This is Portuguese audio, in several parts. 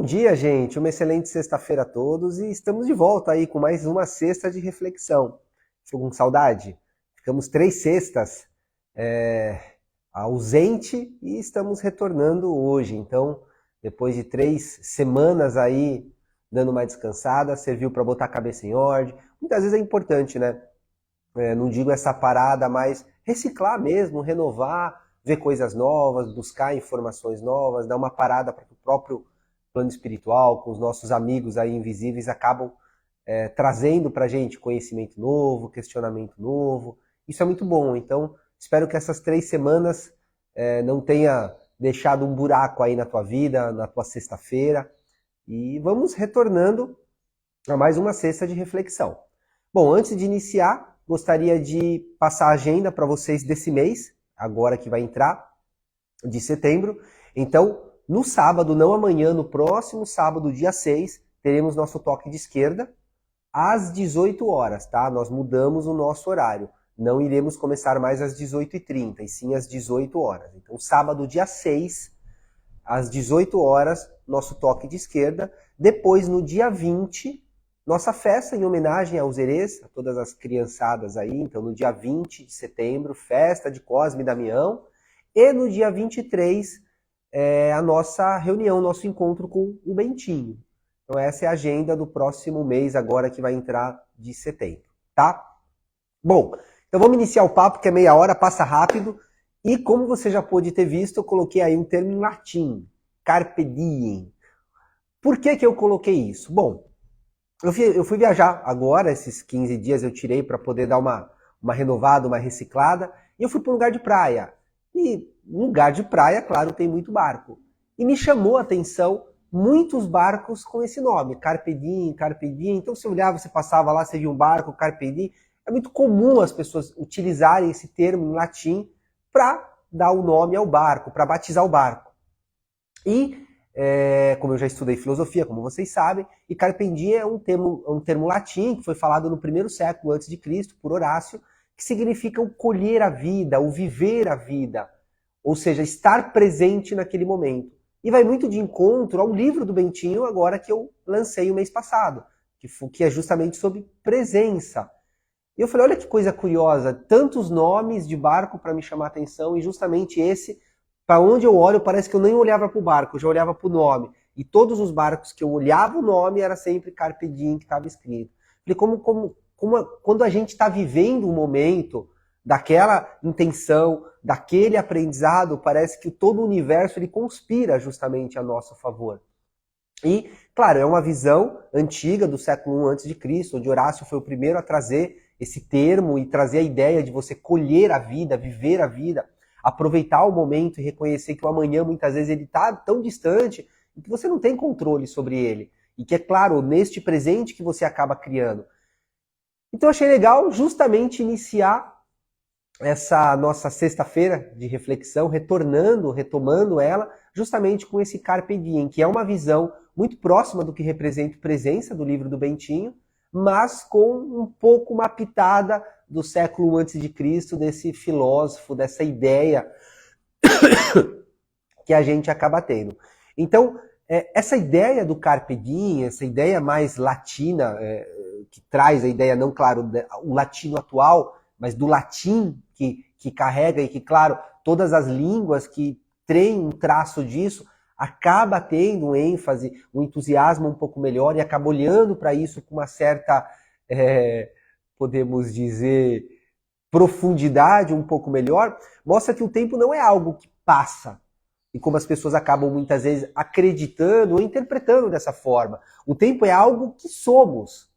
dia, gente. Uma excelente sexta-feira a todos e estamos de volta aí com mais uma sexta de reflexão. Estou com saudade. Ficamos 3 sextas ausente e estamos retornando hoje. Então, depois de 3 semanas aí dando uma descansada, serviu para botar a cabeça em ordem. Muitas vezes é importante, né? Não digo essa parada, mas reciclar mesmo, renovar, ver coisas novas, buscar informações novas, dar uma parada para que o próprio plano espiritual, com os nossos amigos aí invisíveis, acabam trazendo para a gente conhecimento novo, questionamento novo. Isso é muito bom. Então, espero que essas 3 semanas não tenha deixado um buraco aí na tua vida, na tua sexta-feira. E vamos retornando a mais uma sexta de reflexão. Bom, antes de iniciar, gostaria de passar a agenda para vocês desse mês, agora que vai entrar, de setembro. Então, no sábado, não amanhã, no próximo sábado, dia 6, teremos nosso toque de esquerda às 18 horas, tá? Nós mudamos o nosso horário. Não iremos começar mais às 18h30, e sim às 18 horas. Então, sábado, dia 6, às 18 horas, nosso toque de esquerda. Depois, no dia 20, nossa festa em homenagem aos Herês, a todas as criançadas aí. Então, no dia 20 de setembro, festa de Cosme e Damião. E no dia 23, a nossa reunião, nosso encontro com o Bentinho. Então, essa é a agenda do próximo mês, agora que vai entrar de setembro, tá? Bom, então vamos iniciar o papo, que é meia hora, passa rápido. E como você já pôde ter visto, eu coloquei aí um termo em latim, carpe diem. Por que eu coloquei isso? Bom, eu fui viajar agora, esses 15 dias eu tirei para poder dar uma renovada, uma reciclada, e eu fui para um lugar de praia. E no lugar de praia, claro, tem muito barco. E me chamou a atenção muitos barcos com esse nome, carpe diem, carpe diem. Então você olhava, você passava lá, você via um barco, carpe diem. É muito comum as pessoas utilizarem esse termo em latim para dar o nome ao barco, para batizar o barco. E, como eu já estudei filosofia, como vocês sabem, e carpe diem é um termo latim que foi falado no 1º século antes de Cristo, por Horácio, que significa o colher a vida, o viver a vida, ou seja, estar presente naquele momento. E vai muito de encontro ao livro do Bentinho, agora que eu lancei o mês passado, que é justamente sobre presença. E eu falei, olha que coisa curiosa, tantos nomes de barco para me chamar a atenção, e justamente esse, para onde eu olho, parece que eu nem olhava para o barco, eu já olhava para o nome. E todos os barcos que eu olhava o nome, era sempre carpe diem que estava escrito. Falei, quando a gente está vivendo um momento daquela intenção, daquele aprendizado, parece que todo o universo ele conspira justamente a nosso favor. E, claro, é uma visão antiga do século I a.C., onde Horácio foi o primeiro a trazer esse termo e trazer a ideia de você colher a vida, viver a vida, aproveitar o momento e reconhecer que o amanhã, muitas vezes, ele está tão distante e que você não tem controle sobre ele. E que, é claro, neste presente que você acaba criando. Então, achei legal justamente iniciar essa nossa sexta-feira de reflexão, retomando ela, justamente com esse Carpe Diem, que é uma visão muito próxima do que representa a presença do livro do Bentinho, mas com um pouco uma pitada do século I a.C., desse filósofo, dessa ideia que a gente acaba tendo. Então, essa ideia do Carpe Diem, essa ideia mais latina, que traz a ideia, não, claro, o latino atual, mas do latim que carrega e que, claro, todas as línguas que têm um traço disso, acaba tendo um ênfase, um entusiasmo um pouco melhor e acaba olhando para isso com uma certa, podemos dizer, profundidade um pouco melhor, mostra que o tempo não é algo que passa. E como as pessoas acabam muitas vezes acreditando ou interpretando dessa forma. O tempo é algo que somos.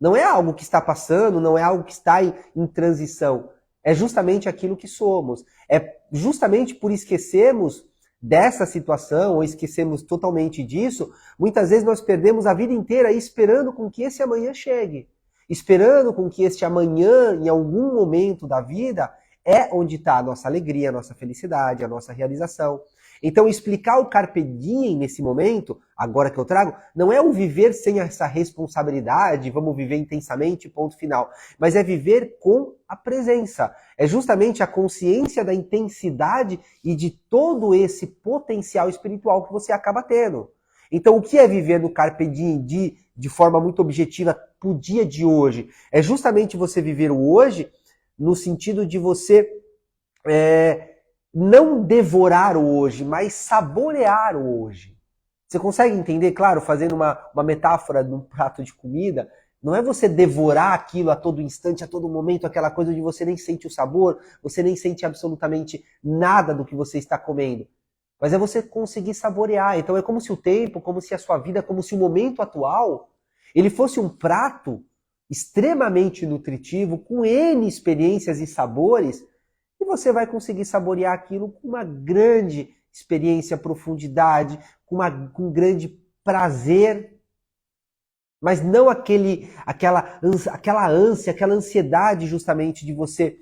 Não é algo que está passando, não é algo que está em transição. É justamente aquilo que somos. É justamente por esquecermos dessa situação ou esquecermos totalmente disso, muitas vezes nós perdemos a vida inteira esperando com que esse amanhã chegue. Esperando com que este amanhã, em algum momento da vida, é onde está a nossa alegria, a nossa felicidade, a nossa realização. Então, explicar o Carpe Diem nesse momento, agora que eu trago, não é o viver sem essa responsabilidade, vamos viver intensamente, ponto final. Mas é viver com a presença. É justamente a consciência da intensidade e de todo esse potencial espiritual que você acaba tendo. Então, o que é viver no Carpe Diem de forma muito objetiva pro dia de hoje? É justamente você viver o hoje no sentido de você não devorar o hoje, mas saborear o hoje. Você consegue entender? Claro, fazendo uma metáfora de um prato de comida, não é você devorar aquilo a todo instante, a todo momento, aquela coisa onde você nem sente o sabor, você nem sente absolutamente nada do que você está comendo. Mas é você conseguir saborear. Então é como se o tempo, como se a sua vida, como se o momento atual, ele fosse um prato extremamente nutritivo, com N experiências e sabores, e você vai conseguir saborear aquilo com uma grande experiência, profundidade, com grande prazer, mas não aquela ânsia, aquela ansiedade justamente de você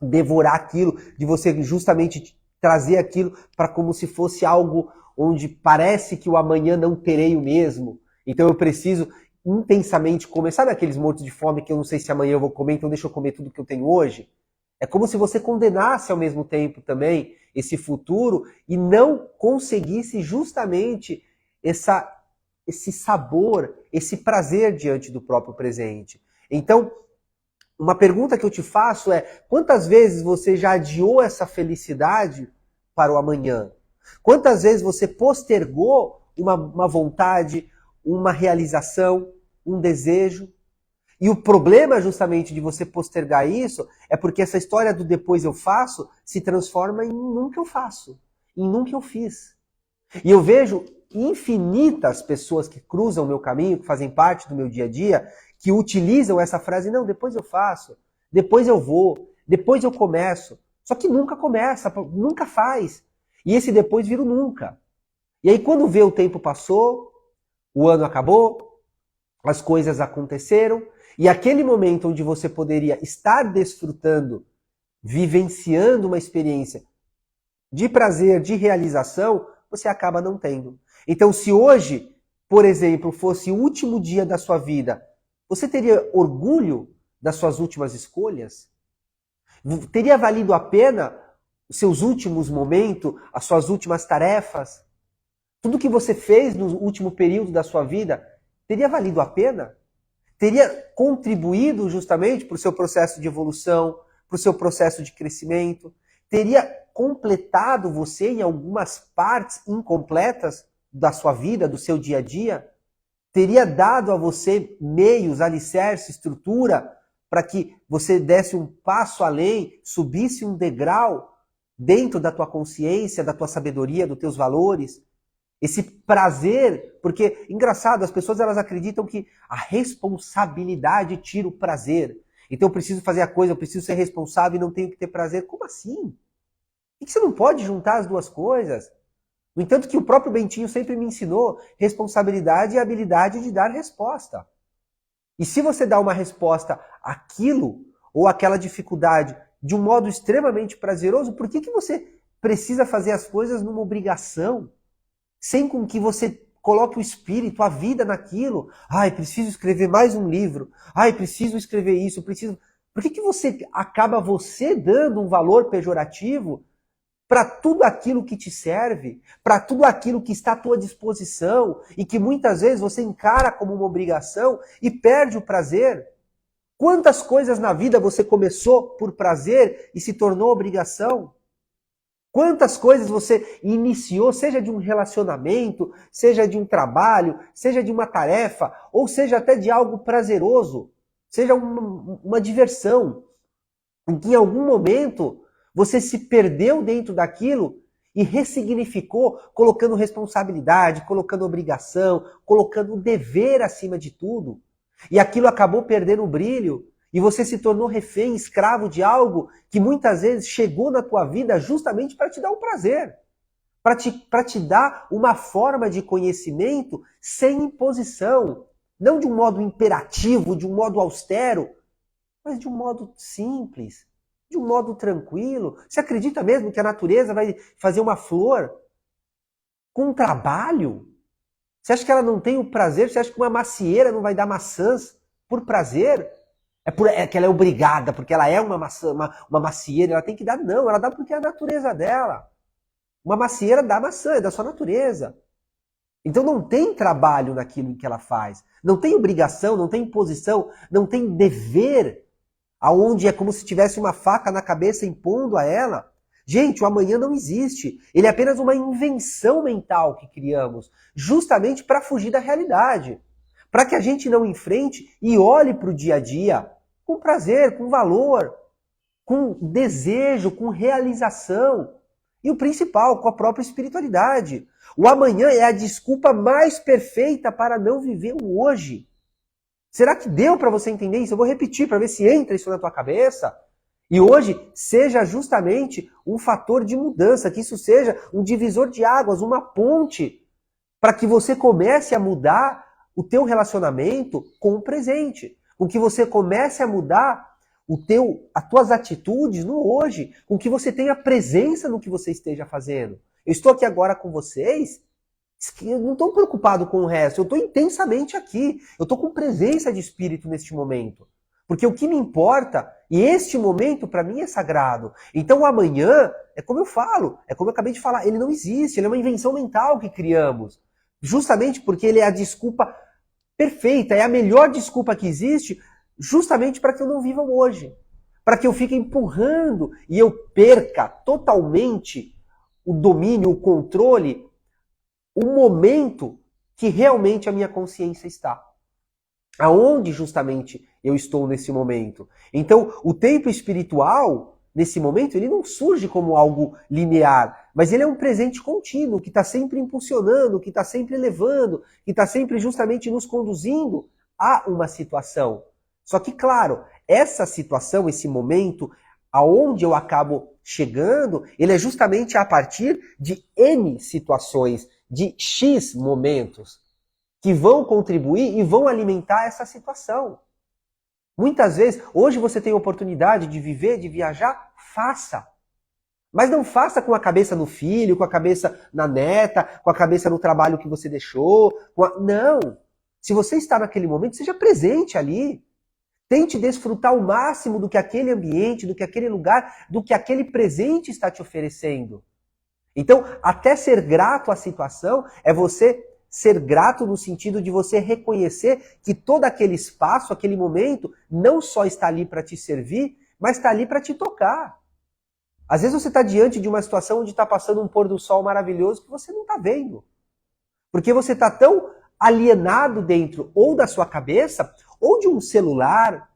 devorar aquilo, de você justamente trazer aquilo para como se fosse algo onde parece que o amanhã não terei o mesmo. Então eu preciso intensamente comer. Sabe aqueles mortos de fome que eu não sei se amanhã eu vou comer, então deixa eu comer tudo que eu tenho hoje? É como se você condenasse ao mesmo tempo também esse futuro e não conseguisse justamente esse sabor, esse prazer diante do próprio presente. Então, uma pergunta que eu te faço é: quantas vezes você já adiou essa felicidade para o amanhã? Quantas vezes você postergou uma vontade, uma realização, um desejo? E o problema justamente de você postergar isso é porque essa história do depois eu faço se transforma em nunca eu faço, em nunca eu fiz. E eu vejo infinitas pessoas que cruzam o meu caminho, que fazem parte do meu dia a dia, que utilizam essa frase: não, depois eu faço, depois eu vou, depois eu começo. Só que nunca começa, nunca faz. E esse depois vira o nunca. E aí quando vê o tempo passou, o ano acabou, as coisas aconteceram, e aquele momento onde você poderia estar desfrutando, vivenciando uma experiência de prazer, de realização, você acaba não tendo. Então, se hoje, por exemplo, fosse o último dia da sua vida, você teria orgulho das suas últimas escolhas? Teria valido a pena os seus últimos momentos, as suas últimas tarefas? Tudo que você fez no último período da sua vida, teria valido a pena? Teria contribuído justamente para o seu processo de evolução, para o seu processo de crescimento? Teria completado você em algumas partes incompletas da sua vida, do seu dia a dia? Teria dado a você meios, alicerce, estrutura para que você desse um passo além, subisse um degrau dentro da tua consciência, da tua sabedoria, dos teus valores? Esse prazer, porque, engraçado, as pessoas elas acreditam que a responsabilidade tira o prazer. Então eu preciso fazer a coisa, eu preciso ser responsável e não tenho que ter prazer. Como assim? E que você não pode juntar as duas coisas? No entanto que o próprio Bentinho sempre me ensinou, responsabilidade e habilidade de dar resposta. E se você dá uma resposta àquilo, ou àquela dificuldade, de um modo extremamente prazeroso, por que você precisa fazer as coisas numa obrigação? Sem com que você coloque o espírito, a vida naquilo. Ai, preciso escrever mais um livro. Ai, preciso escrever isso, preciso... Por que você acaba dando um valor pejorativo para tudo aquilo que te serve, para tudo aquilo que está à tua disposição e que muitas vezes você encara como uma obrigação e perde o prazer? Quantas coisas na vida você começou por prazer e se tornou obrigação? Quantas coisas você iniciou, seja de um relacionamento, seja de um trabalho, seja de uma tarefa, ou seja até de algo prazeroso, seja uma diversão, em que em algum momento você se perdeu dentro daquilo e ressignificou, colocando responsabilidade, colocando obrigação, colocando o dever acima de tudo. E aquilo acabou perdendo o brilho. E você se tornou refém, escravo de algo que muitas vezes chegou na tua vida justamente para te dar um prazer. Para te dar uma forma de conhecimento sem imposição. Não de um modo imperativo, de um modo austero, mas de um modo simples, de um modo tranquilo. Você acredita mesmo que a natureza vai fazer uma flor com um trabalho? Você acha que ela não tem o prazer? Você acha que uma macieira não vai dar maçãs por prazer? É que ela é obrigada, porque ela é uma macieira, ela tem que dar. Não, ela dá porque é a natureza dela. Uma macieira dá maçã, é da sua natureza. Então não tem trabalho naquilo que ela faz. Não tem obrigação, não tem imposição, não tem dever, aonde é como se tivesse uma faca na cabeça impondo a ela. Gente, o amanhã não existe. Ele é apenas uma invenção mental que criamos, justamente para fugir da realidade. Para que a gente não enfrente e olhe para o dia a dia com prazer, com valor, com desejo, com realização. E o principal, com a própria espiritualidade. O amanhã é a desculpa mais perfeita para não viver o hoje. Será que deu para você entender isso? Eu vou repetir para ver se entra isso na tua cabeça. E hoje seja justamente um fator de mudança, que isso seja um divisor de águas, uma ponte, para que você comece a mudar o teu relacionamento com o presente, com que você comece a mudar as tuas atitudes no hoje, com que você tenha presença no que você esteja fazendo. Eu estou aqui agora com vocês, eu não estou preocupado com o resto, eu estou intensamente aqui, eu estou com presença de espírito neste momento. Porque o que me importa, e este momento para mim é sagrado. Então o amanhã, é como eu falo, é como eu acabei de falar, ele não existe, ele é uma invenção mental que criamos. Justamente porque ele é a desculpa perfeita, é a melhor desculpa que existe, justamente para que eu não viva o hoje. Para que eu fique empurrando e eu perca totalmente o domínio, o controle, o momento que realmente a minha consciência está. Aonde justamente eu estou nesse momento. Então, o tempo espiritual, nesse momento, ele não surge como algo linear, mas ele é um presente contínuo, que está sempre impulsionando, que está sempre elevando, que está sempre justamente nos conduzindo a uma situação. Só que, claro, essa situação, esse momento, aonde eu acabo chegando, ele é justamente a partir de N situações, de X momentos, que vão contribuir e vão alimentar essa situação. Muitas vezes, hoje você tem a oportunidade de viver, de viajar, faça. Mas não faça com a cabeça no filho, com a cabeça na neta, com a cabeça no trabalho que você deixou. Não! Se você está naquele momento, seja presente ali. Tente desfrutar o máximo do que aquele ambiente, do que aquele lugar, do que aquele presente está te oferecendo. Então, até ser grato à situação é você ser grato no sentido de você reconhecer que todo aquele espaço, aquele momento, não só está ali para te servir, mas está ali para te tocar. Às vezes você está diante de uma situação onde está passando um pôr do sol maravilhoso que você não está vendo. Porque você está tão alienado dentro ou da sua cabeça, ou de um celular,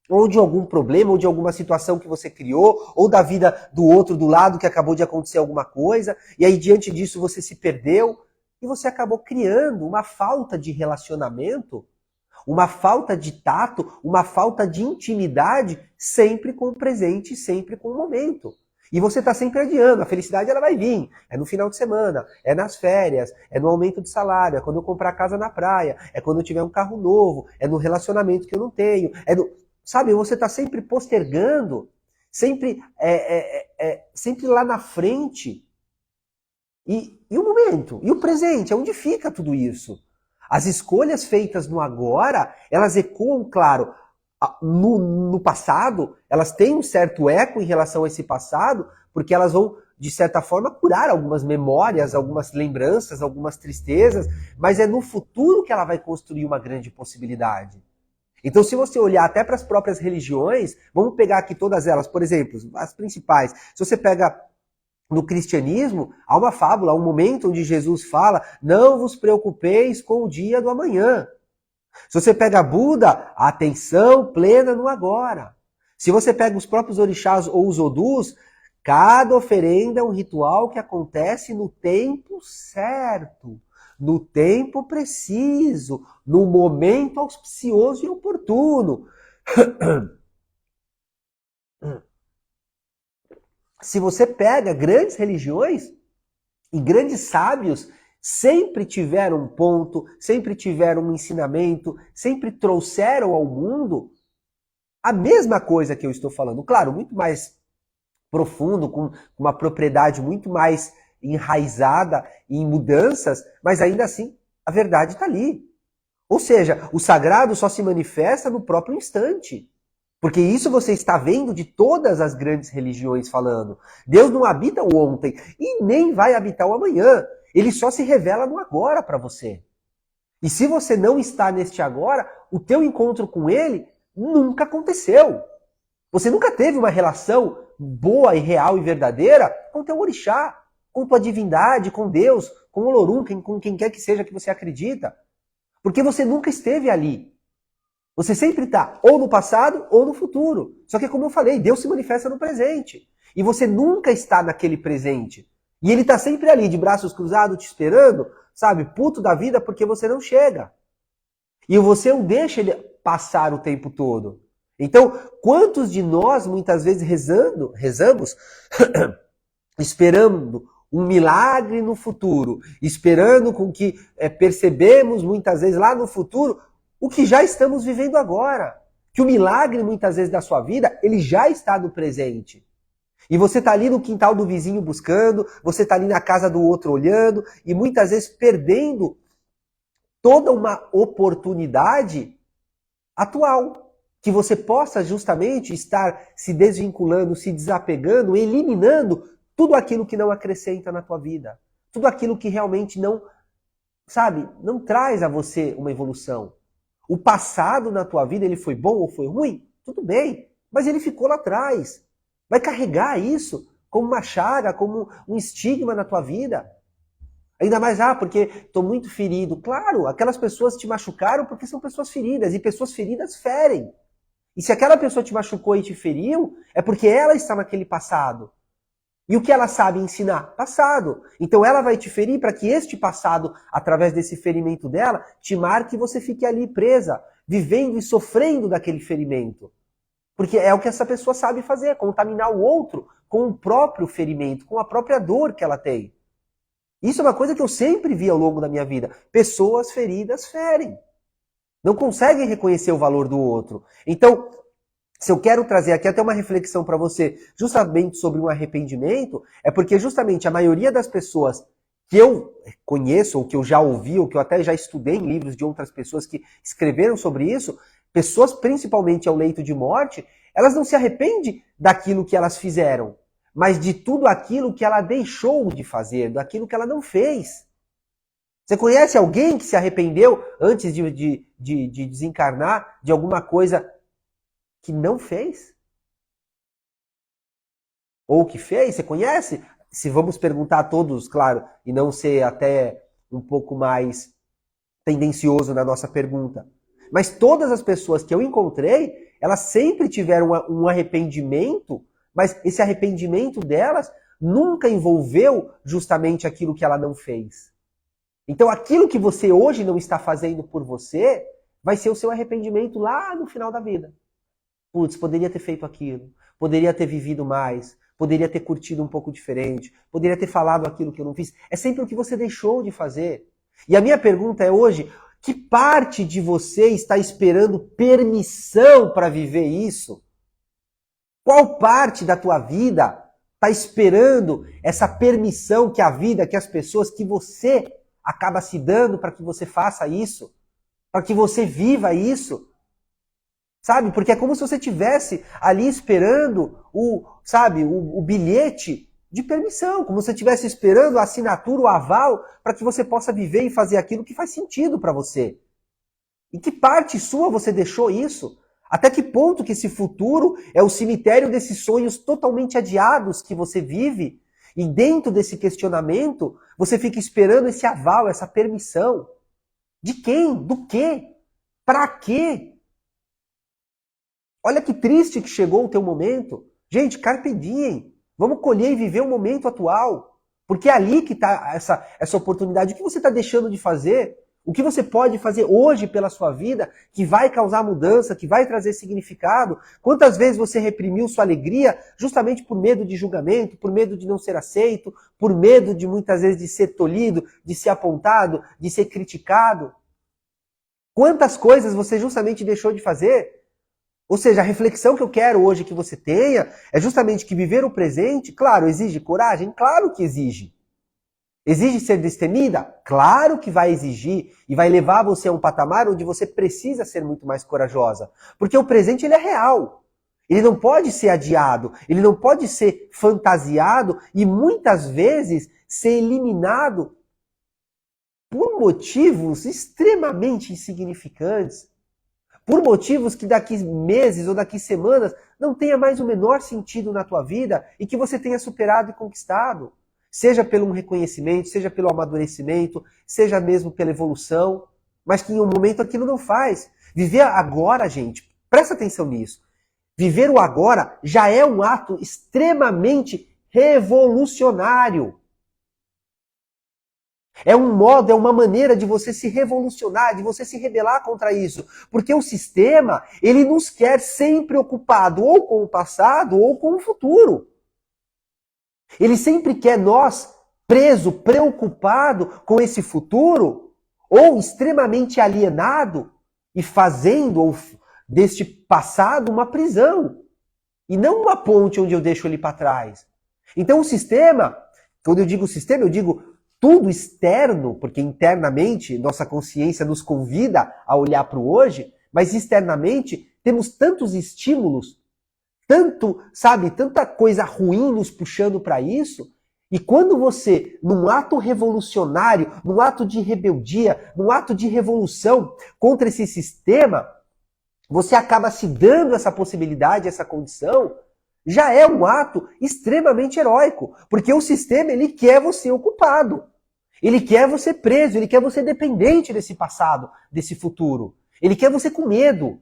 ou de algum problema, ou de alguma situação que você criou, ou da vida do outro do lado que acabou de acontecer alguma coisa, e aí diante disso você se perdeu, e você acabou criando uma falta de relacionamento, uma falta de tato, uma falta de intimidade, sempre com o presente, sempre com o momento. E você está sempre adiando, a felicidade ela vai vir, é no final de semana, é nas férias, é no aumento de salário, é quando eu comprar casa na praia, é quando eu tiver um carro novo, é no relacionamento que eu não tenho, sabe, você está sempre postergando, sempre, sempre lá na frente. E o momento, e o presente, onde fica tudo isso? As escolhas feitas no agora, elas ecoam, claro, no passado, elas têm um certo eco em relação a esse passado, porque elas vão, de certa forma, curar algumas memórias, algumas lembranças, algumas tristezas, mas é no futuro que ela vai construir uma grande possibilidade. Então, se você olhar até para as próprias religiões, vamos pegar aqui todas elas, por exemplo, as principais. Se você pega no cristianismo, há uma fábula, há um momento onde Jesus fala: não vos preocupeis com o dia do amanhã. Se você pega Buda, atenção plena no agora. Se você pega os próprios orixás ou os odus, cada oferenda é um ritual que acontece no tempo certo, no tempo preciso, no momento auspicioso e oportuno. Se você pega grandes religiões e grandes sábios, sempre tiveram um ponto, sempre tiveram um ensinamento, sempre trouxeram ao mundo a mesma coisa que eu estou falando. Claro, muito mais profundo, com uma propriedade muito mais enraizada em mudanças, mas ainda assim a verdade está ali. Ou seja, o sagrado só se manifesta no próprio instante. Porque isso você está vendo de todas as grandes religiões falando. Deus não habita o ontem e nem vai habitar o amanhã. ele só se revela no agora para você. E se você não está neste agora, o teu encontro com ele nunca aconteceu. Você nunca teve uma relação boa e real e verdadeira com o teu orixá, com tua divindade, com Deus, com o Olorum, com quem quer que seja que você acredita. Porque você nunca esteve ali. Você sempre está ou no passado ou no futuro. Só que como eu falei, Deus se manifesta no presente. E você nunca está naquele presente. E ele está sempre ali, de braços cruzados, te esperando, sabe, puto da vida porque você não chega. E você não deixa ele passar o tempo todo. Então, quantos de nós, muitas vezes, rezamos, esperando um milagre no futuro, esperando com que percebemos, muitas vezes, lá no futuro, o que já estamos vivendo agora. Que o milagre, muitas vezes, da sua vida, ele já está no presente. E você está ali no quintal do vizinho buscando, você está ali na casa do outro olhando, e muitas vezes perdendo toda uma oportunidade atual. Que você possa justamente estar se desvinculando, se desapegando, eliminando tudo aquilo que não acrescenta na tua vida. Tudo aquilo que realmente não, sabe, não traz a você uma evolução. O passado na tua vida, ele foi bom ou foi ruim? Tudo bem, mas ele ficou lá atrás. Vai carregar isso como uma chaga, como um estigma na tua vida. Ainda mais, porque estou muito ferido. Claro, aquelas pessoas te machucaram porque são pessoas feridas, e pessoas feridas ferem. E se aquela pessoa te machucou e te feriu, é porque ela está naquele passado. E o que ela sabe ensinar? Passado. Então ela vai te ferir para que este passado, através desse ferimento dela, te marque e você fique ali presa, vivendo e sofrendo daquele ferimento. Porque é o que essa pessoa sabe fazer, contaminar o outro com o próprio ferimento, com a própria dor que ela tem. Isso é uma coisa que eu sempre vi ao longo da minha vida. Pessoas feridas ferem. Não conseguem reconhecer o valor do outro. Então, se eu quero trazer aqui até uma reflexão para você, justamente sobre um arrependimento, é porque justamente a maioria das pessoas que eu conheço, ou que eu já ouvi, ou que eu até já estudei em livros de outras pessoas que escreveram sobre isso, pessoas principalmente ao leito de morte, elas não se arrependem daquilo que elas fizeram, mas de tudo aquilo que ela deixou de fazer, daquilo que ela não fez. Você conhece alguém que se arrependeu antes de desencarnar de alguma coisa que não fez? Ou que fez? Você conhece? Se vamos perguntar a todos, claro, e não ser até um pouco mais tendencioso na nossa pergunta. Mas todas as pessoas que eu encontrei, elas sempre tiveram um arrependimento, mas esse arrependimento delas nunca envolveu justamente aquilo que ela não fez. Então aquilo que você hoje não está fazendo por você, vai ser o seu arrependimento lá no final da vida. Putz, poderia ter feito aquilo, poderia ter vivido mais, poderia ter curtido um pouco diferente, poderia ter falado aquilo que eu não fiz. É sempre o que você deixou de fazer. E a minha pergunta é hoje, que parte de você está esperando permissão para viver isso? Qual parte da tua vida está esperando essa permissão que a vida, que as pessoas, que você acaba se dando para que você faça isso? Para que você viva isso? Sabe? Porque é como se você estivesse ali esperando o bilhete de permissão, como se você estivesse esperando a assinatura, o aval, para que você possa viver e fazer aquilo que faz sentido para você. E que parte sua você deixou isso? Até que ponto que esse futuro é o cemitério desses sonhos totalmente adiados que você vive? E dentro desse questionamento, você fica esperando esse aval, essa permissão. De quem? Do quê? Para quê? Olha que triste que chegou o teu momento. Gente, carpe diem. Vamos colher e viver o momento atual. Porque é ali que está essa oportunidade. O que você está deixando de fazer? O que você pode fazer hoje pela sua vida que vai causar mudança, que vai trazer significado? Quantas vezes você reprimiu sua alegria justamente por medo de julgamento, por medo de não ser aceito, por medo de muitas vezes de ser tolhido, de ser apontado, de ser criticado? Quantas coisas você justamente deixou de fazer? Ou seja, a reflexão que eu quero hoje que você tenha é justamente que viver o presente, claro, exige coragem? Claro que exige. Exige ser destemida? Claro que vai exigir e vai levar você a um patamar onde você precisa ser muito mais corajosa. Porque o presente ele é real. Ele não pode ser adiado, ele não pode ser fantasiado e muitas vezes ser eliminado por motivos extremamente insignificantes, por motivos que daqui meses ou daqui semanas não tenha mais o menor sentido na tua vida e que você tenha superado e conquistado. Seja pelo um reconhecimento, seja pelo amadurecimento, seja mesmo pela evolução, mas que em um momento aquilo não faz. Viver agora, gente, presta atenção nisso. Viver o agora já é um ato extremamente revolucionário. É um modo, é uma maneira de você se revolucionar, de você se rebelar contra isso. Porque o sistema, ele nos quer sempre ocupado ou com o passado ou com o futuro. Ele sempre quer nós preso, preocupado com esse futuro, ou extremamente alienado e fazendo deste passado uma prisão. E não uma ponte onde eu deixo ele para trás. Então o sistema, quando eu digo sistema, eu digo tudo externo, porque internamente nossa consciência nos convida a olhar para o hoje, mas externamente temos tantos estímulos, tanta coisa ruim nos puxando para isso, e quando você, num ato revolucionário, num ato de rebeldia, num ato de revolução contra esse sistema, você acaba se dando essa possibilidade, essa condição, já é um ato extremamente heróico. Porque o sistema, ele quer você ocupado. Ele quer você preso, ele quer você dependente desse passado, desse futuro. Ele quer você com medo.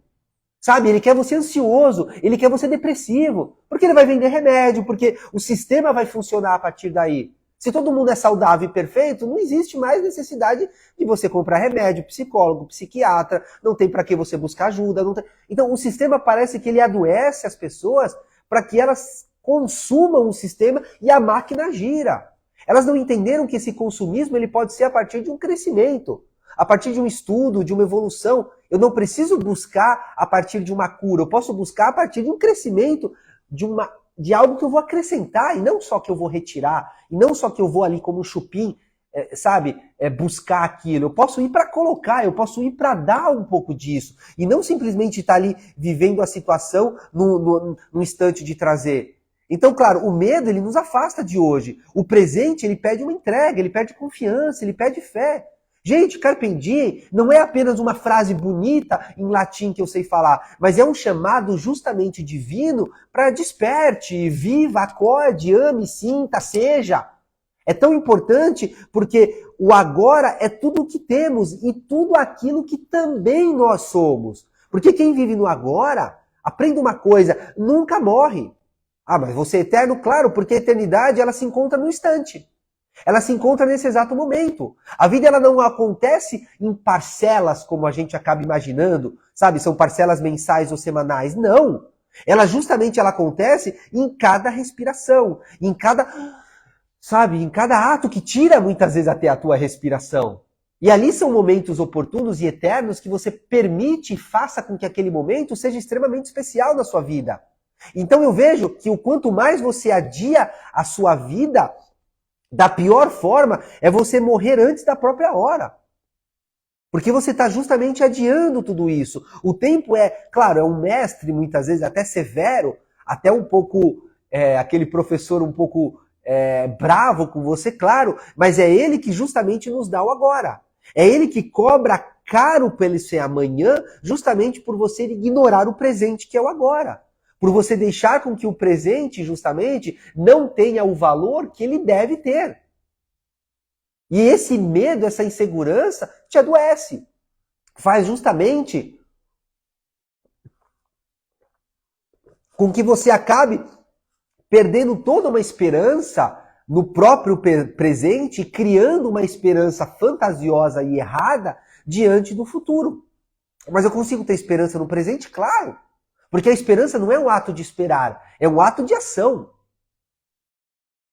Sabe? Ele quer você ansioso, ele quer você depressivo. Porque ele vai vender remédio, porque o sistema vai funcionar a partir daí. Se todo mundo é saudável e perfeito, não existe mais necessidade de você comprar remédio, psicólogo, psiquiatra, não tem para que você buscar ajuda. Não tem... Então o sistema parece que ele adoece as pessoas para que elas consumam o sistema e a máquina gira. Elas não entenderam que esse consumismo ele pode ser a partir de um crescimento, a partir de um estudo, de uma evolução. Eu não preciso buscar a partir de uma cura, eu posso buscar a partir de um crescimento, de algo que eu vou acrescentar, e não só que eu vou retirar, e não só que eu vou ali como um chupim, buscar aquilo. Eu posso ir para colocar, eu posso ir para dar um pouco disso, e não simplesmente estar ali vivendo a situação no instante de trazer. Então, claro, o medo ele nos afasta de hoje. O presente ele pede uma entrega, ele pede confiança, ele pede fé. Gente, Carpe Diem não é apenas uma frase bonita em latim que eu sei falar, mas é um chamado justamente divino para desperte, viva, acorde, ame, sinta, seja. É tão importante porque o agora é tudo o que temos e tudo aquilo que também nós somos. Porque quem vive no agora, aprenda uma coisa, nunca morre. Ah, mas você é eterno? Claro, porque a eternidade ela se encontra no instante. Ela se encontra nesse exato momento. A vida ela não acontece em parcelas, como a gente acaba imaginando, sabe? São parcelas mensais ou semanais. Não. Ela justamente ela acontece em cada respiração, em cada ato que tira muitas vezes até a tua respiração. E ali são momentos oportunos e eternos que você permite e faça com que aquele momento seja extremamente especial na sua vida. Então eu vejo que o quanto mais você adia a sua vida, da pior forma é você morrer antes da própria hora. Porque você está justamente adiando tudo isso. O tempo claro, é um mestre muitas vezes até severo, até um pouco, aquele professor um pouco bravo com você, claro, mas é ele que justamente nos dá o agora. É ele que cobra caro pelo seu amanhã, justamente por você ignorar o presente que é o agora. Por você deixar com que o presente, justamente, não tenha o valor que ele deve ter. E esse medo, essa insegurança, te adoece. Faz justamente com que você acabe perdendo toda uma esperança no próprio presente e criando uma esperança fantasiosa e errada diante do futuro. Mas eu consigo ter esperança no presente? Claro. Porque a esperança não é um ato de esperar, é um ato de ação.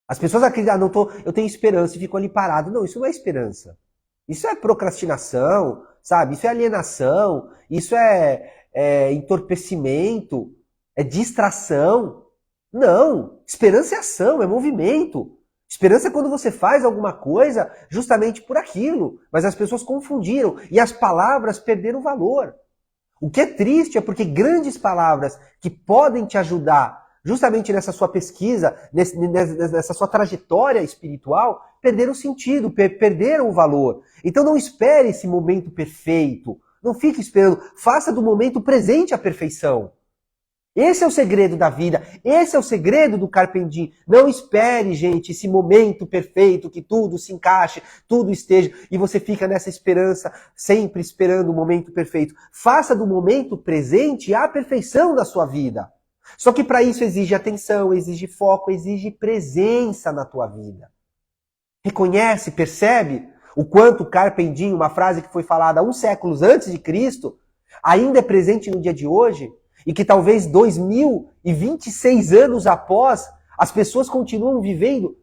As pessoas acreditam, eu tenho esperança e fico ali parado. Não, isso não é esperança. Isso é procrastinação, sabe? Isso é alienação, isso é entorpecimento, é distração. Não, esperança é ação, é movimento. Esperança é quando você faz alguma coisa justamente por aquilo, mas as pessoas confundiram e as palavras perderam valor. O que é triste é porque grandes palavras que podem te ajudar justamente nessa sua pesquisa, nessa sua trajetória espiritual, perderam o sentido, perderam o valor. Então não espere esse momento perfeito. Não fique esperando. Faça do momento presente a perfeição. Esse é o segredo da vida. Esse é o segredo do Carpe Diem. Não espere, gente, esse momento perfeito, que tudo se encaixe, tudo esteja, e você fica nessa esperança, sempre esperando o momento perfeito. Faça do momento presente a perfeição da sua vida. Só que para isso exige atenção, exige foco, exige presença na tua vida. Reconhece, percebe o quanto Carpe Diem, uma frase que foi falada 1 século antes de Cristo, ainda é presente no dia de hoje? E que talvez 2026 anos após, as pessoas continuam vivendo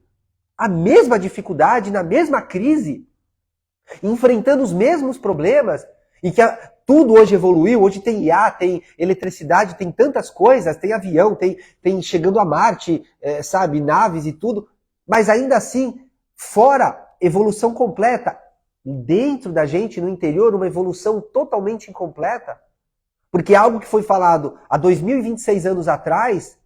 a mesma dificuldade, na mesma crise, enfrentando os mesmos problemas, e que tudo hoje evoluiu, hoje tem IA, tem eletricidade, tem tantas coisas, tem avião, tem chegando a Marte, sabe, naves e tudo, mas ainda assim, fora evolução completa, dentro da gente, no interior, uma evolução totalmente incompleta. Porque algo que foi falado há 2026 anos atrás,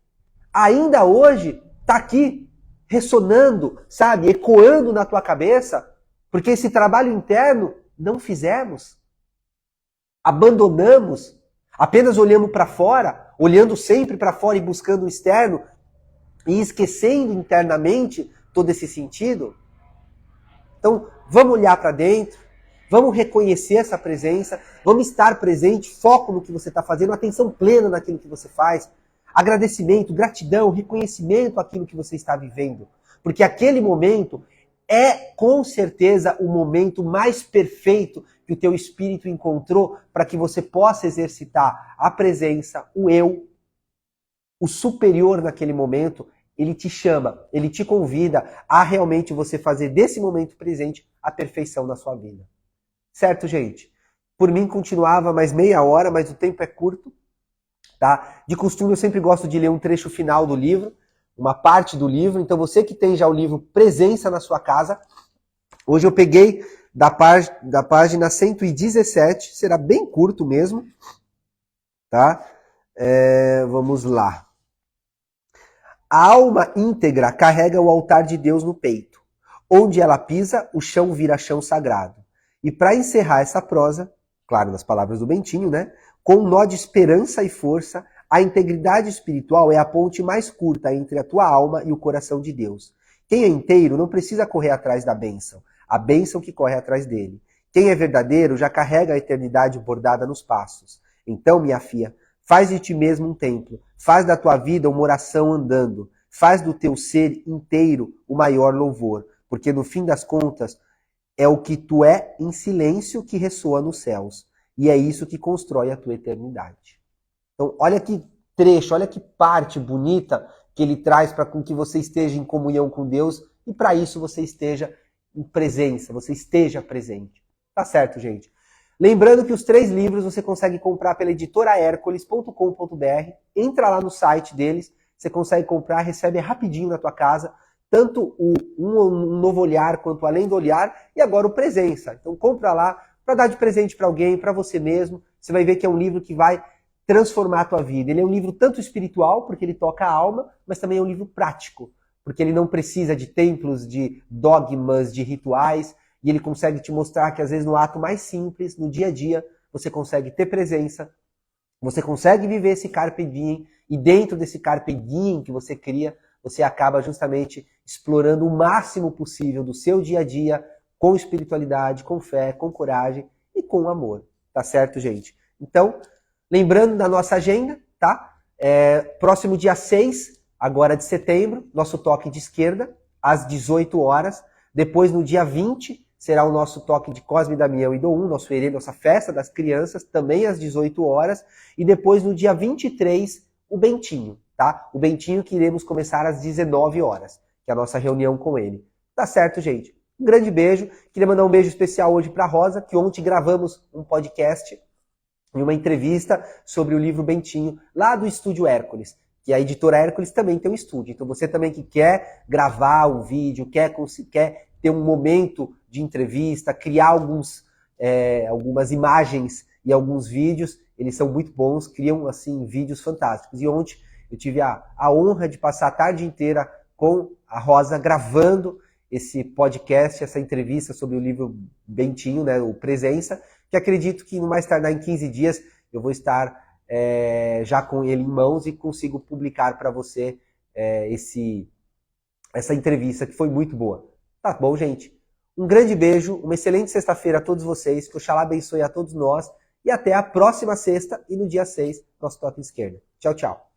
ainda hoje está aqui ressonando, sabe, ecoando na tua cabeça, porque esse trabalho interno não fizemos. Abandonamos, apenas olhamos para fora, olhando sempre para fora e buscando o externo, e esquecendo internamente todo esse sentido. Então, vamos olhar para dentro, vamos reconhecer essa presença, vamos estar presente, foco no que você está fazendo, atenção plena naquilo que você faz, agradecimento, gratidão, reconhecimento àquilo que você está vivendo. Porque aquele momento é, com certeza, o momento mais perfeito que o teu espírito encontrou para que você possa exercitar a presença, o eu, o superior naquele momento. Ele te chama, ele te convida a realmente você fazer desse momento presente a perfeição da sua vida. Certo, gente? Por mim continuava mais meia hora, mas o tempo é curto, tá? De costume eu sempre gosto de ler um trecho final do livro, uma parte do livro. Então você que tem já o livro Presença na sua casa, hoje eu peguei da página 117, será bem curto mesmo, tá? Vamos lá. A alma íntegra carrega o altar de Deus no peito. Onde ela pisa, o chão vira chão sagrado. E para encerrar essa prosa, claro, nas palavras do Bentinho, né? Com um nó de esperança e força, a integridade espiritual é a ponte mais curta entre a tua alma e o coração de Deus. Quem é inteiro não precisa correr atrás da bênção, a bênção que corre atrás dele. Quem é verdadeiro já carrega a eternidade bordada nos passos. Então, minha filha, faz de ti mesmo um templo, faz da tua vida uma oração andando, faz do teu ser inteiro o maior louvor, porque no fim das contas, é o que tu é em silêncio que ressoa nos céus. E é isso que constrói a tua eternidade. Então, olha que trecho, olha que parte bonita que ele traz para que você esteja em comunhão com Deus e para isso você esteja em presença, você esteja presente. Tá certo, gente? Lembrando que os 3 livros você consegue comprar pela editorahercules.com.br. Entra lá no site deles, você consegue comprar, recebe rapidinho na tua casa. Tanto um novo olhar quanto além do olhar e agora o presença. Então compra lá para dar de presente para alguém, para você mesmo. Você vai ver que é um livro que vai transformar a tua vida. Ele é um livro tanto espiritual, porque ele toca a alma, mas também é um livro prático, porque ele não precisa de templos, de dogmas, de rituais, e ele consegue te mostrar que às vezes no ato mais simples, no dia a dia, você consegue ter presença, você consegue viver esse Carpe Diem, e dentro desse Carpe Diem que você cria, você acaba justamente explorando o máximo possível do seu dia a dia com espiritualidade, com fé, com coragem e com amor. Tá certo, gente? Então, lembrando da nossa agenda, tá? Próximo dia 6, agora de setembro, nosso toque de esquerda, às 18 horas. Depois, no dia 20, será o nosso toque de Cosme, Damião e Doum, nosso herê, nossa festa das crianças, também às 18 horas. E depois, no dia 23, o Bentinho. Tá? O Bentinho que iremos começar às 19 horas, que é a nossa reunião com ele. Tá certo, gente? Um grande beijo. Queria mandar um beijo especial hoje para Rosa, que ontem gravamos um podcast e uma entrevista sobre o livro Bentinho, lá do Estúdio Hércules, que a editora Hércules também tem um estúdio. Então você também que quer gravar um vídeo, quer ter um momento de entrevista, criar algumas imagens e alguns vídeos, eles são muito bons, criam assim vídeos fantásticos. E ontem Eu tive a honra de passar a tarde inteira com a Rosa gravando esse podcast, essa entrevista sobre o livro Bentinho, né, o Presença, que acredito que no mais tardar em 15 dias eu vou estar já com ele em mãos e consigo publicar para você essa entrevista que foi muito boa. Tá bom, gente? Um grande beijo, uma excelente sexta-feira a todos vocês, que Oxalá abençoe a todos nós e até a próxima sexta e no dia 6, nosso Toque de Esquerda. Tchau, tchau.